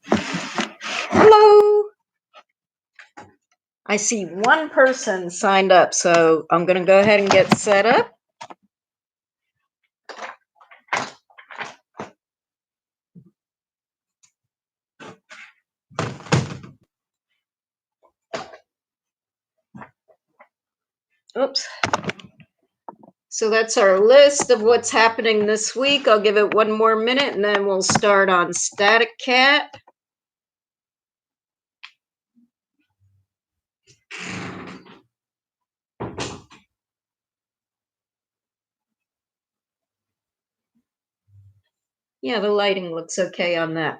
Hello. I see one person signed up, so I'm going to go ahead and get set up. Oops. So that's our list of what's happening this week. I'll give it one more minute and then we'll start on Static Cat. Yeah, the lighting looks okay on that.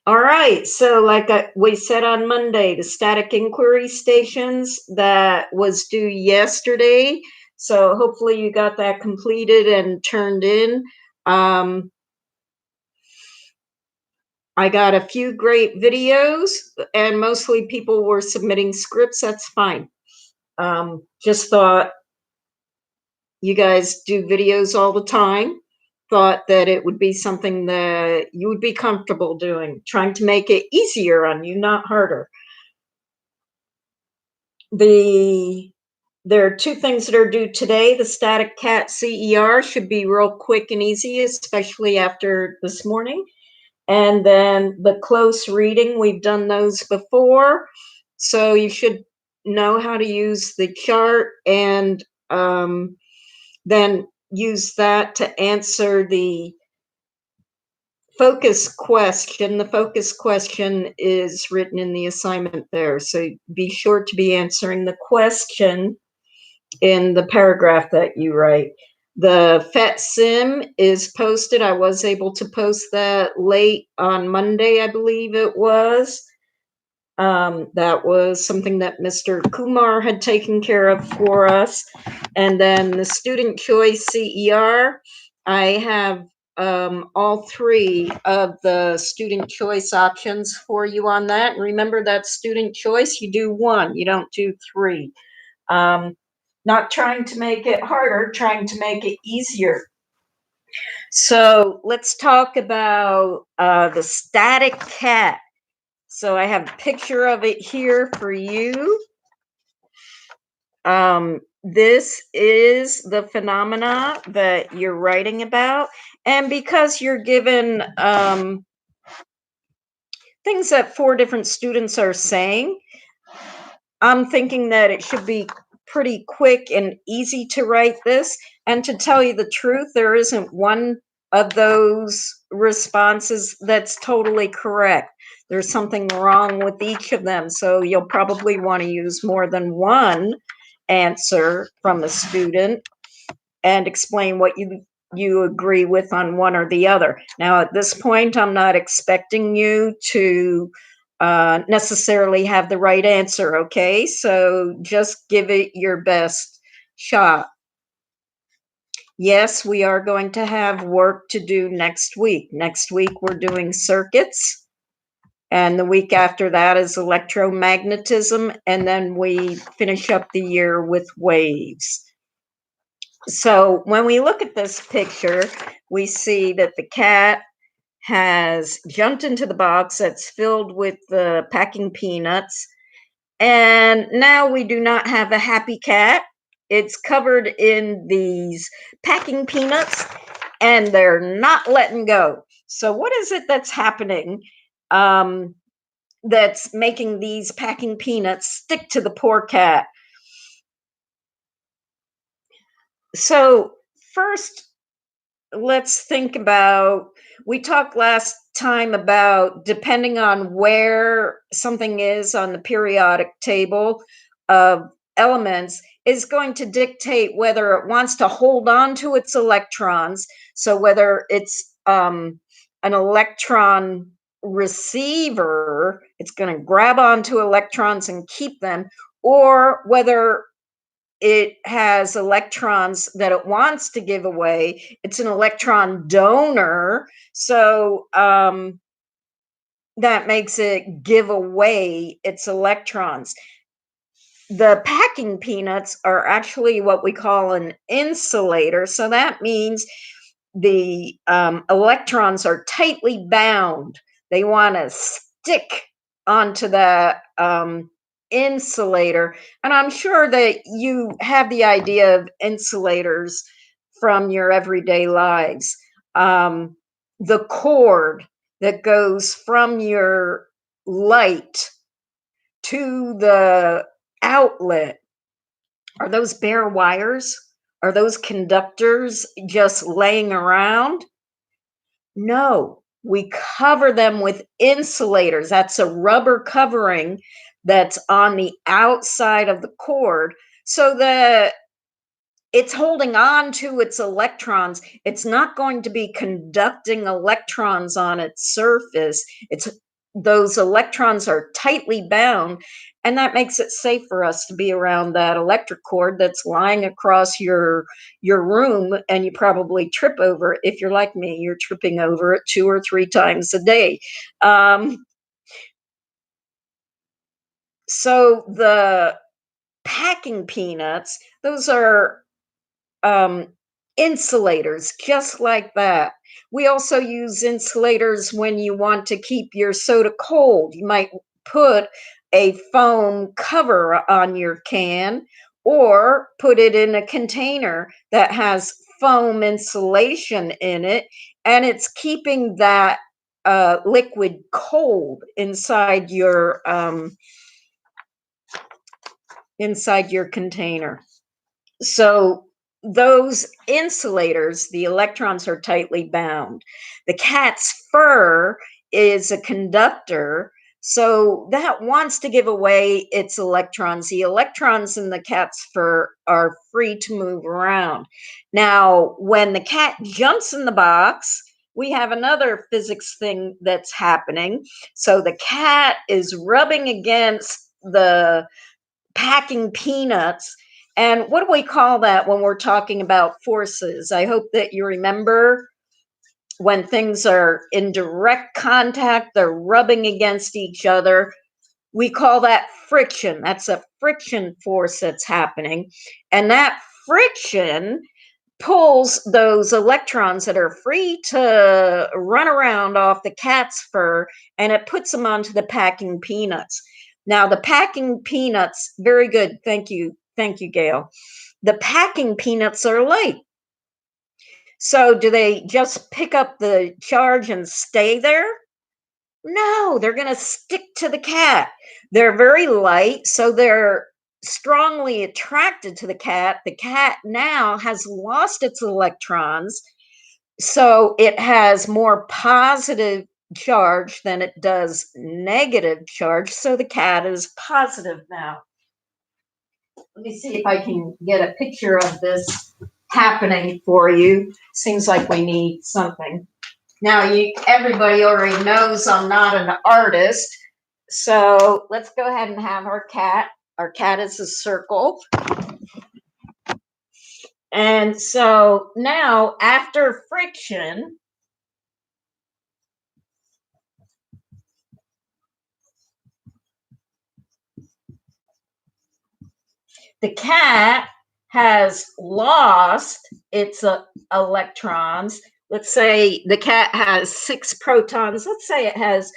All right, so like we said on Monday, the static inquiry stations, that was due yesterday. So hopefully you got that completed and turned in. I got a few great videos, and mostly people were submitting scripts. That's fine. Just thought you guys do videos all the time. Thought that it would be something that you would be comfortable doing, trying to make it easier on you, not harder. There are two things that are due today. The Static Cat CER should be real quick and easy, especially after this morning. And then the close reading, we've done those before. So you should know how to use the chart and then use that to answer the focus question. The focus question is written in the assignment there. So be sure to be answering the question in the paragraph that you write. The PhET Sim is posted. I was able to post that late on Monday, I believe it was. That was something that Mr. Kumar had taken care of for us. And then the Student Choice CER, I have all three of the student choice options for you on that. And remember that student choice, you do one, you don't do three. Not trying to make it harder, trying to make it easier. So let's talk about the Static Cat. So I have a picture of it here for you. This is the phenomena that you're writing about. And because you're given things that 4 different students are saying, I'm thinking that it should be pretty quick and easy to write this. And to tell you the truth, there isn't one of those responses that's totally correct. There's something wrong with each of them. So you'll probably want to use more than one answer from a student and explain what you agree with on one or the other. Now, at this point, I'm not expecting you to necessarily have the right answer, okay? So just give it your best shot. Yes, we are going to have work to do next week. Next week, we're doing circuits. And the week after that is electromagnetism. And then we finish up the year with waves. So when we look at this picture, we see that the cat has jumped into the box that's filled with the packing peanuts. And now we do not have a happy cat. It's covered in these packing peanuts and they're not letting go. So what is it that's happening that's making these packing peanuts stick to the poor cat? So first, let's think about, we talked last time about depending on where something is on the periodic table of elements is going to dictate whether it wants to hold on to its electrons. So whether it's an electron receiver, it's going to grab onto electrons and keep them, or whether it has electrons that it wants to give away. It's an electron donor. So that makes it give away its electrons. The packing peanuts are actually what we call an insulator. So that means the electrons are tightly bound. They want to stick onto the insulator. And I'm sure that you have the idea of insulators from your everyday lives. The cord that goes from your light to the outlet, are those bare wires? Are those conductors just laying around? No, we cover them with insulators. That's a rubber covering that's on the outside of the cord so that it's holding on to its electrons. It's not going to be conducting electrons on its surface. It's those electrons are tightly bound, and that makes it safe for us to be around that electric cord that's lying across your room, and you probably trip over it. If you're like me, you're tripping over it 2 or 3 times a day. So the packing peanuts, those are um, insulators, just like that. We also use insulators when you want to keep your soda cold. You might put a foam cover on your can or put it in a container that has foam insulation in it, and it's keeping that liquid cold inside your container. So those insulators, the electrons are tightly bound. The cat's fur is a conductor, so that wants to give away its electrons. The electrons in the cat's fur are free to move around. Now, when the cat jumps in the box, we have another physics thing that's happening. So the cat is rubbing against the packing peanuts. And what do we call that when we're talking about forces? I hope that you remember when things are in direct contact, they're rubbing against each other. We call that friction. That's a friction force that's happening. And that friction pulls those electrons that are free to run around off the cat's fur, and it puts them onto the packing peanuts. Now, the packing peanuts, very good. Thank you. Thank you, Gail. The packing peanuts are light. So, do they just pick up the charge and stay there? No, they're going to stick to the cat. They're very light, so they're strongly attracted to the cat. The cat now has lost its electrons, so it has more positive charge than it does negative charge. So the cat is positive now. Let me see if I can get a picture of this happening for you. Seems like we need something. Now, everybody already knows I'm not an artist, so let's go ahead and have our cat. Our cat is a circle. And so now, after friction, the cat has lost its electrons. Let's say the cat has 6 protons. Let's say it has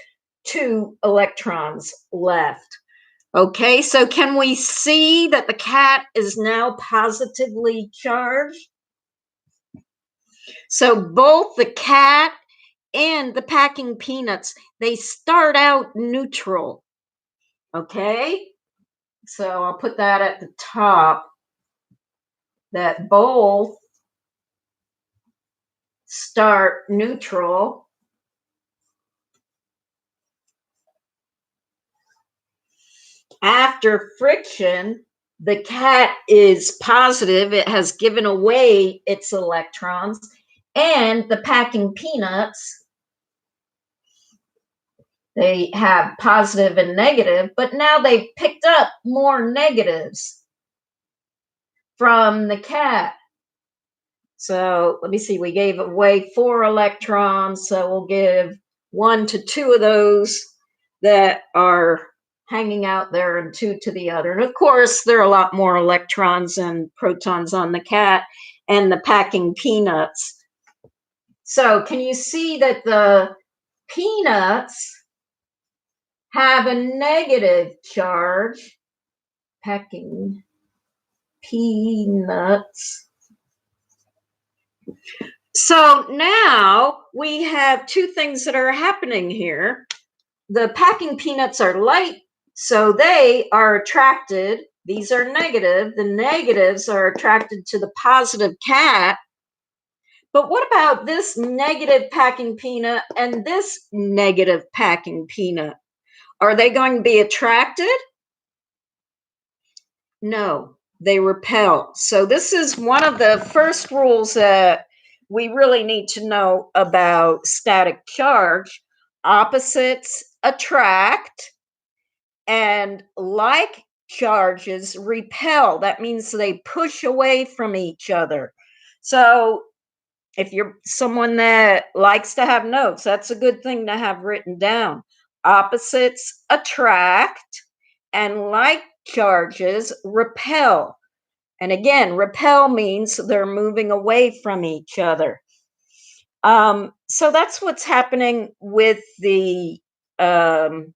2 electrons left. Okay, so can we see that the cat is now positively charged? So both the cat and the packing peanuts, they start out neutral. Okay, so I'll put that at the top, that both start neutral. After friction, the cat is positive. It has given away its electrons, and the packing peanuts, they have positive and negative, but now they've picked up more negatives from the cat. So let me see, we gave away 4 electrons, so we'll give 1 to 2 of those that are hanging out there and 2 to the other. And of course, there are a lot more electrons and protons on the cat and the packing peanuts. So can you see that the peanuts have a negative charge? Packing peanuts. So now we have two things that are happening here. The packing peanuts are light, so they are attracted. These are negative. The negatives are attracted to the positive cat. But what about this negative packing peanut and this negative packing peanut? Are they going to be attracted? No, they repel. So this is one of the first rules that we really need to know about static charge. Opposites attract, and like charges repel. That means they push away from each other. So if you're someone that likes to have notes, that's a good thing to have written down. Opposites attract, and like charges repel. And again, repel means they're moving away from each other. So that's what's happening um,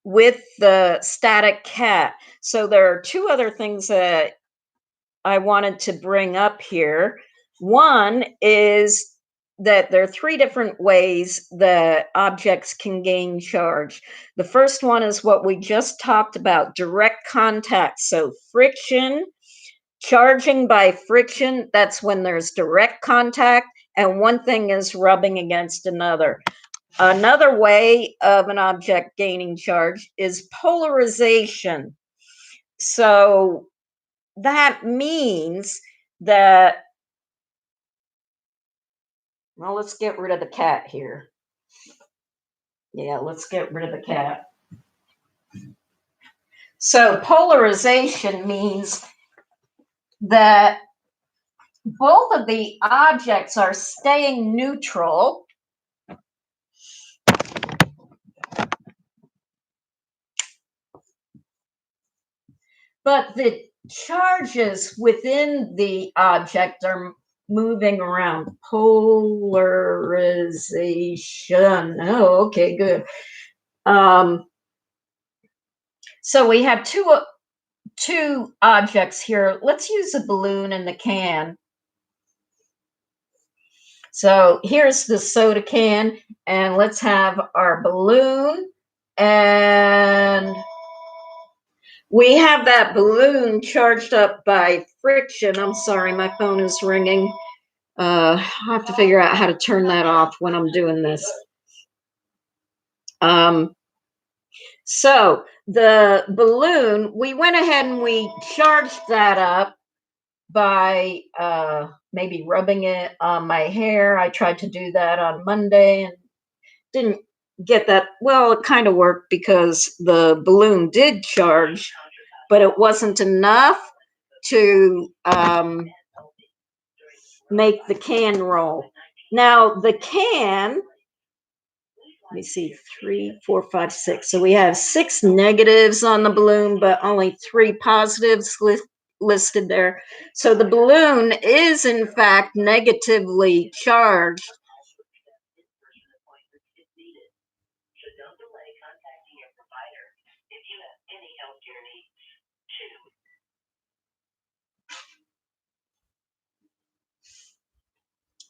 with the static cat. So there are two other things that I wanted to bring up here. One is that there are three different ways that objects can gain charge. The first one is what we just talked about, direct contact. So friction, charging by friction, that's when there's direct contact, and one thing is rubbing against another. Another way of an object gaining charge is polarization. So that means that, well, let's get rid of the cat here. Yeah, let's get rid of the cat. So polarization means that both of the objects are staying neutral, but the charges within the object are moving around. Polarization. Oh, okay, good. So we have two objects here. Let's use a balloon and the can. So here's the soda can, and let's have our balloon, and we have that balloon charged up by friction. I'm sorry, my phone is ringing. I have to figure out how to turn that off when I'm doing this. So the balloon, we went ahead and we charged that up by maybe rubbing it on my hair. I tried to do that on Monday and didn't get that. Well, it kind of worked because the balloon did charge, but it wasn't enough to make the can roll. Now the can, let me see, 3, 4, 5, 6. So we have 6 negatives on the balloon, but only 3 positives listed there. So the balloon is in fact negatively charged.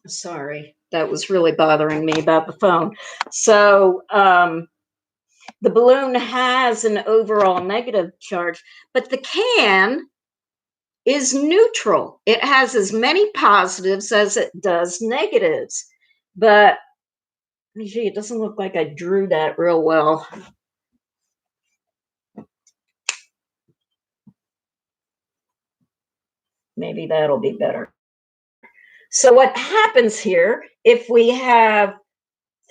Sorry, that was really bothering me about the phone. So the balloon has an overall negative charge, but the can is neutral. It has as many positives as it does negatives. But gee, it doesn't look like I drew that real well. Maybe that'll be better. So what happens here, if we have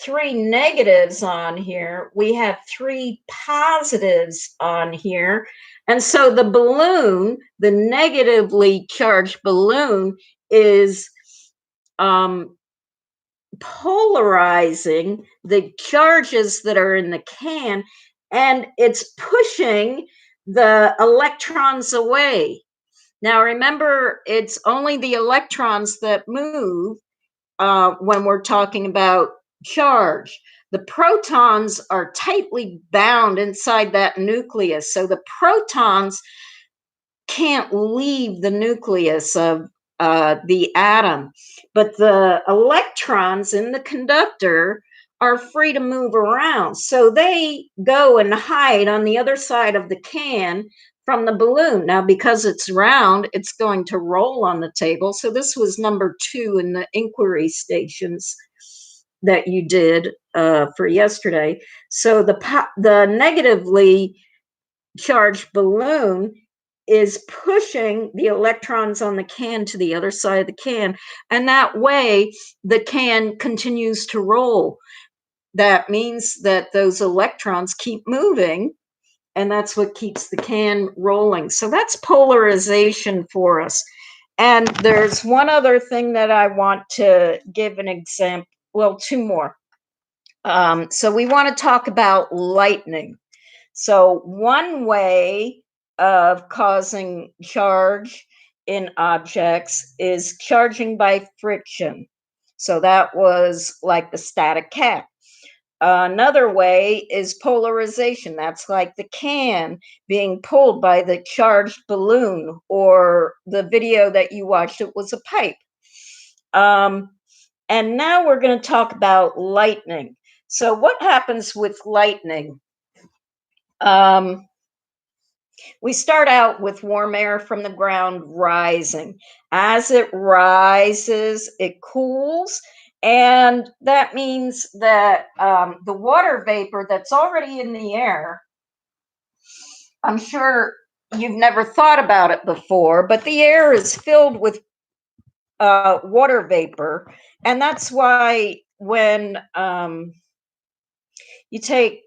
3 negatives on here, we have 3 positives on here. And so the balloon, the negatively charged balloon, is polarizing the charges that are in the can, and it's pushing the electrons away. Now remember, it's only the electrons that move, when we're talking about charge. The protons are tightly bound inside that nucleus. So the protons can't leave the nucleus of the atom, but the electrons in the conductor are free to move around. So they go and hide on the other side of the can from the balloon. Now, because it's round, it's going to roll on the table. So this was number 2 in the inquiry stations that you did for yesterday. So the negatively charged balloon is pushing the electrons on the can to the other side of the can, and that way the can continues to roll. That means that those electrons keep moving, and that's what keeps the can rolling. So that's polarization for us. And there's one other thing that I want to give an example. Well, 2 more. So we want to talk about lightning. So one way of causing charge in objects is charging by friction. So that was like the static cat. Another way is polarization. That's like the can being pulled by the charged balloon, or the video that you watched, it was a pipe. And now we're going to talk about lightning. So what happens with lightning? We start out with warm air from the ground rising. As it rises, it cools, and that means that the water vapor that's already in the air, I'm sure you've never thought about it before, but the air is filled with water vapor, and that's why when you take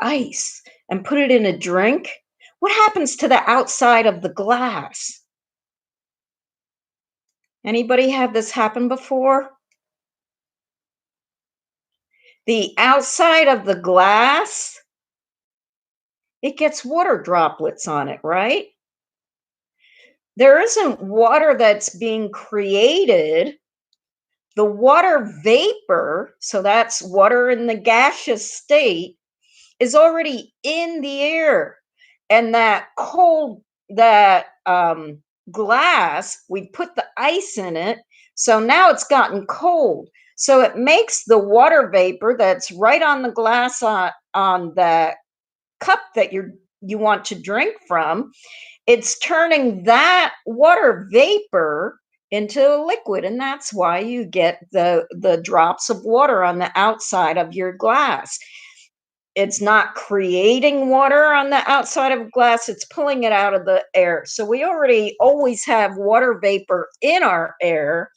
ice and put it in a drink, what happens to the outside of the glass? Anybody had this happen before? The outside of the glass, it gets water droplets on it, right? There isn't water that's being created. The water vapor, so that's water in the gaseous state, is already in the air. And that glass, we put the ice in it, so now it's gotten cold. So it makes the water vapor that's right on the glass on the cup that you want to drink from, it's turning that water vapor into a liquid, and that's why you get the drops of water on the outside of your glass. It's not creating water on the outside of glass, it's pulling it out of the air. So we already always have water vapor in our air.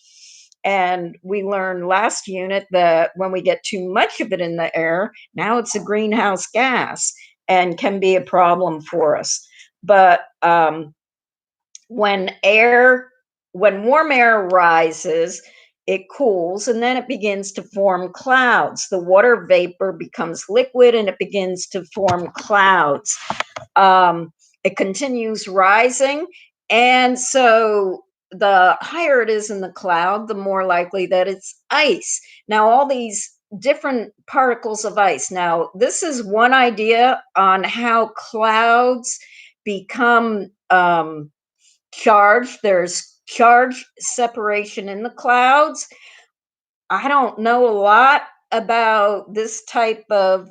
And we learned last unit that when we get too much of it in the air, now it's a greenhouse gas and can be a problem for us. But when warm air rises, it cools, and then it begins to form clouds. The water vapor becomes liquid and it begins to form clouds. It continues rising, and so the higher it is in the cloud, the more likely that it's ice. Now, all these different particles of ice. Now, this is one idea on how clouds become charged. There's charge separation in the clouds. I don't know a lot about this type of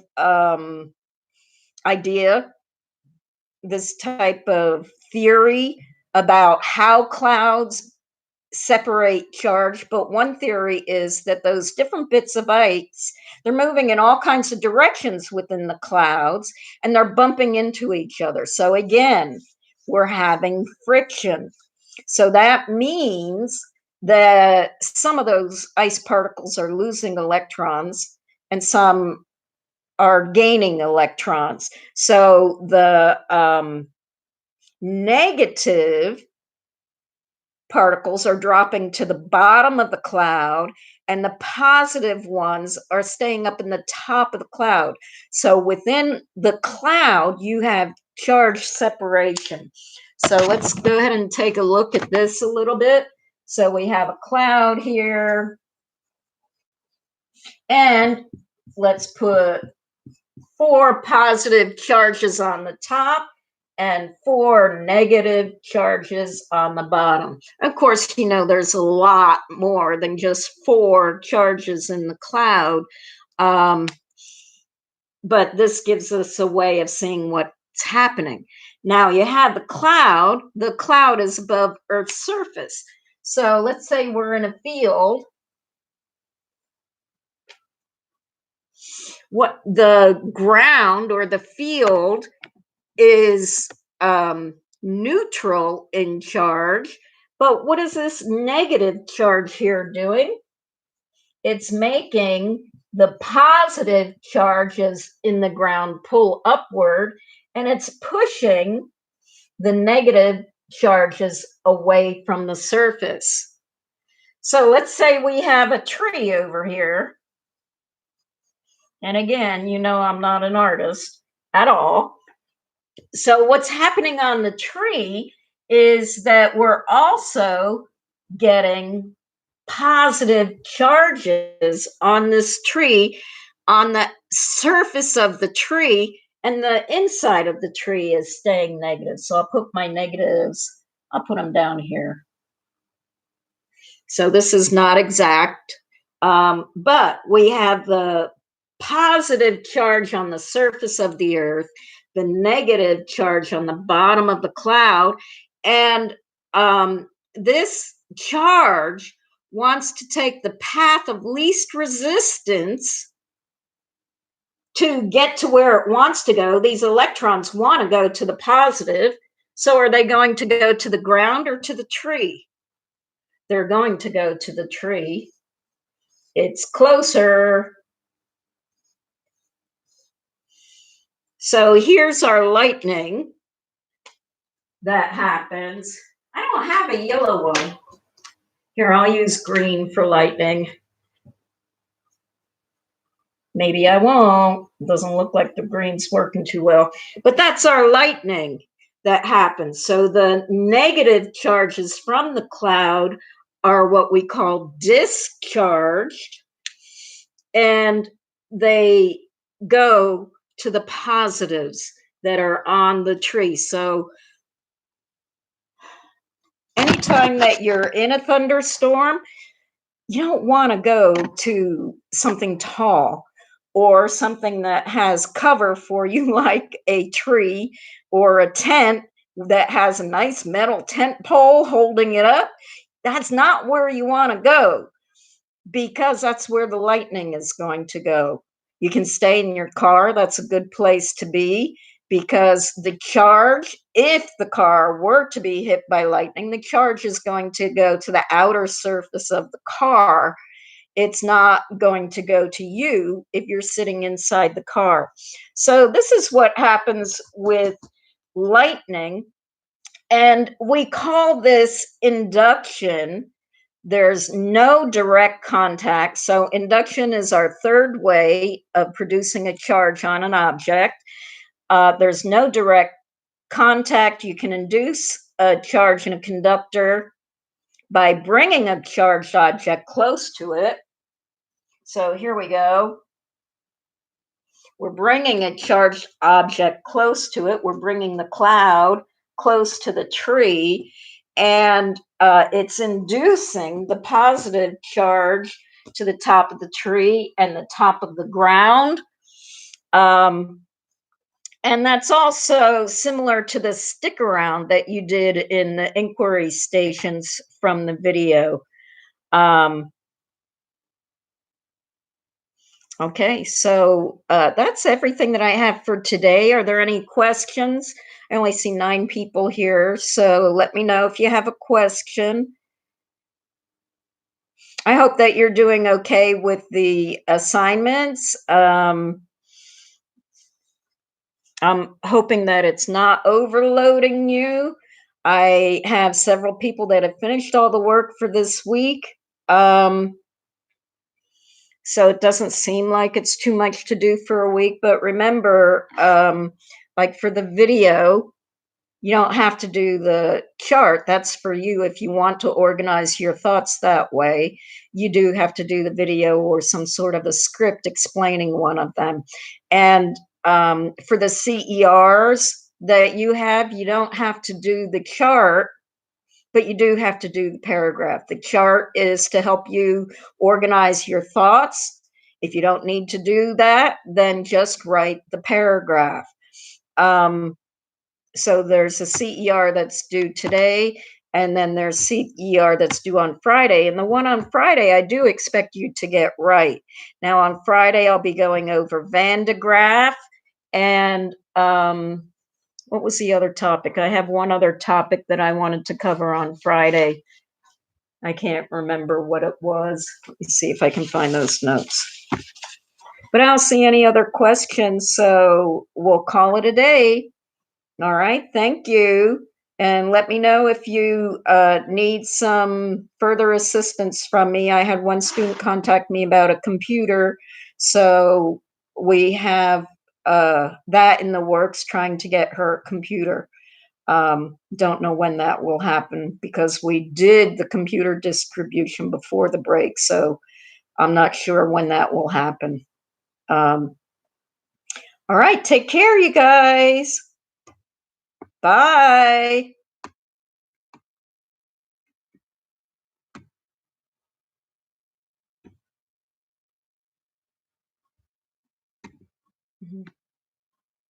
idea, this type of theory about how clouds separate charge, but one theory is that those different bits of ice, they're moving in all kinds of directions within the clouds, and they're bumping into each other. So again, we're having friction. So that means that some of those ice particles are losing electrons and some are gaining electrons. So the negative particles are dropping to the bottom of the cloud, and the positive ones are staying up in the top of the cloud. So within the cloud, you have charge separation. So let's go ahead and take a look at this a little bit. So we have a cloud here. And let's put 4 positive charges on the top and 4 negative charges on the bottom. Of course, you know, there's a lot more than just 4 charges in the cloud. But this gives us a way of seeing what's happening. Now you have the cloud is above Earth's surface. So let's say we're in a field. What the ground or the field is neutral in charge, but what is this negative charge here doing? It's making the positive charges in the ground pull upward, and it's pushing the negative charges away from the surface. So let's say we have a tree over here. And again, you know, I'm not an artist at all. So what's happening on the tree is that we're also getting positive charges on this tree, on the surface of the tree, and the inside of the tree is staying negative. So I'll put my negatives, I'll put them down here. So this is not exact, but we have the positive charge on the surface of the earth, the negative charge on the bottom of the cloud, and this charge wants to take the path of least resistance to get to where it wants to go. These electrons want to go to the positive. So are they going to go to the ground or to the tree? They're going to go to the tree. It's closer. So here's our lightning that happens. I don't have a yellow one. Here, I'll use green for lightning. Maybe I won't. It doesn't look like the green's working too well. But that's our lightning that happens. So the negative charges from the cloud are what we call discharged, and they go to the positives that are on the tree. So anytime that you're in a thunderstorm, you don't want to go to something tall or something that has cover for you, like a tree or a tent that has a nice metal tent pole holding it up. That's not where you want to go, because that's where the lightning is going to go. You can stay in your car. That's a good place to be, because the charge, if the car were to be hit by lightning, the charge is going to go to the outer surface of the car. It's not going to go to you if you're sitting inside the car. So this is what happens with lightning. And we call this induction. There's no direct contact. So induction is our third way of producing a charge on an object. There's no direct contact. You can induce a charge in a conductor by bringing a charged object close to it. So here we go. We're bringing a charged object close to it. We're bringing the cloud close to the tree, and it's inducing the positive charge to the top of the tree and the top of the ground. And that's also similar to the stick around that you did in the inquiry stations from the video. Okay, so that's everything that I have for today. Are there any questions? I only see 9 people here, so let me know if you have a question. I hope that you're doing okay with the assignments. I'm hoping that it's not overloading you. I have several people that have finished all the work for this week. So it doesn't seem like it's too much to do for a week. But remember, like for the video, You don't have to do the chart. That's for you if you want to organize your thoughts that way. You do have to do the video or some sort of a script explaining one of them. And for the CERs that you have, you don't have to do the chart, but you do have to do the paragraph. The chart is to help you organize your thoughts. If you don't need to do that, then just write the paragraph. Um, so there's a CER that's due today, and then there's CER that's due on Friday. And the one on Friday, I do expect you to get right. Now, on Friday, I'll be going over Van de Graaff and what was the other topic? I have one other topic that I wanted to cover on Friday. I can't remember what it was. Let me see if I can find those notes. But I don't see any other questions, so we'll call it a day. All right, thank you. And let me know if you need some further assistance from me. I had one student contact me about a computer, so we have that in the works, trying to get her a computer. Don't know when that will happen because we did the computer distribution before the break, so I'm not sure when that will happen. All right, take care, you guys. Bye. Mhm.